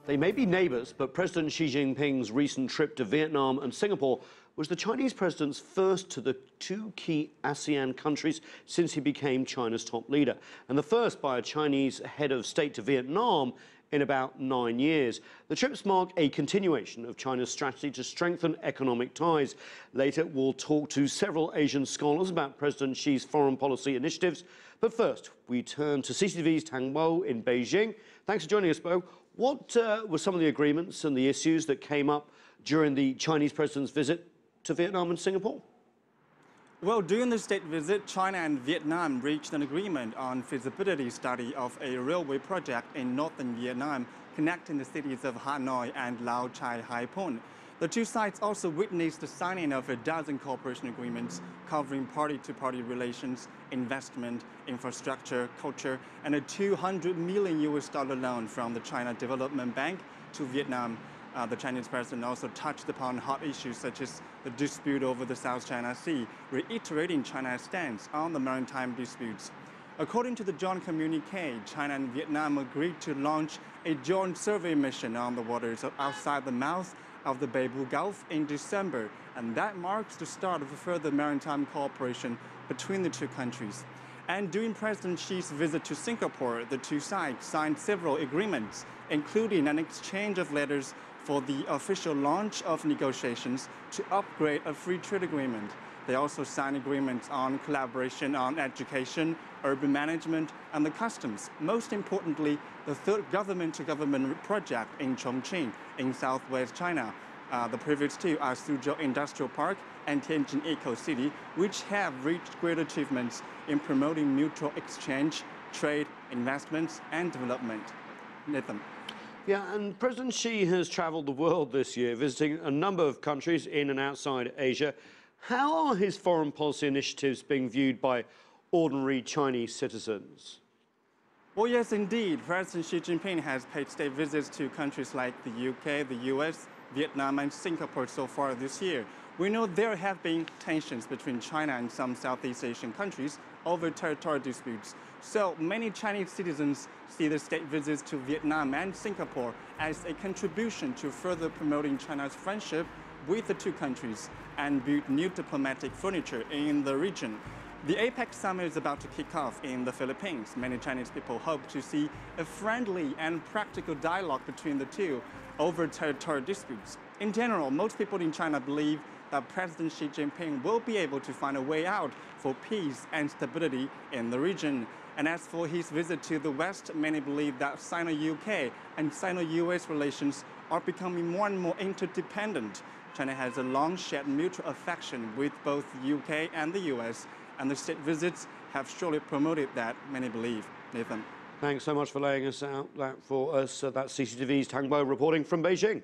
They may be neighbours, but President Xi Jinping's recent trip to Vietnam and Singapore was the Chinese president's first to the two key ASEAN countries since he became China's top leader, and the first by a Chinese head of state to Vietnam in about 9 years. The trips mark a continuation of China's strategy to strengthen economic ties. Later, we'll talk to several Asian scholars about President Xi's foreign policy initiatives. But first, we turn to CCTV's Tang in Beijing. Thanks for joining us, Bo. What were some of the agreements and the issues that came up during the Chinese president's visit to Vietnam and Singapore? Well, during the state visit, China and Vietnam reached an agreement on feasibility study of a railway project in northern Vietnam connecting the cities of Hanoi and Lao Cai Hai Phong. The two sides also witnessed the signing of a dozen cooperation agreements covering party-to-party relations, investment, infrastructure, culture, and a $200 million loan from the China Development Bank to Vietnam. The Chinese president also touched upon hot issues such as the dispute over the South China Sea, reiterating China's stance on the maritime disputes. According to the joint communique, China and Vietnam agreed to launch a joint survey mission on the waters outside the mouth of the Beibu Gulf in December, and that marks the start of a further maritime cooperation between the two countries. And during President Xi's visit to Singapore, the two sides signed several agreements, including an exchange of letters for the official launch of negotiations to upgrade a free trade agreement. They also signed agreements on collaboration on education, urban management, and the customs. Most importantly, the third government-to-government project in Chongqing in southwest China. The previous two are Suzhou Industrial Park and Tianjin Eco-City, which have reached great achievements in promoting mutual exchange, trade, investments, and development. Nathan. Yeah, and President Xi has travelled the world this year, visiting a number of countries in and outside Asia. How are his foreign policy initiatives being viewed by ordinary Chinese citizens? Well, yes, indeed. President Xi Jinping has paid state visits to countries like the UK, the US, Vietnam, and Singapore so far this year. We know there have been tensions between China and some Southeast Asian countries over territorial disputes. So many Chinese citizens see the state visits to Vietnam and Singapore as a contribution to further promoting China's friendship with the two countries and build new diplomatic furniture in the region. The APEC summit is about to kick off in the Philippines. Many Chinese people hope to see a friendly and practical dialogue between the two over territorial disputes. In general, most people in China believe that President Xi Jinping will be able to find a way out for peace and stability in the region. And as for his visit to the West, many believe that Sino-UK and Sino-US relations are becoming more and more interdependent. China has a long shared mutual affection with both the UK and the US, and the state visits have surely promoted that, many believe. Nathan. Thanks so much for laying us out that for us. That's CCTV's Tang reporting from Beijing.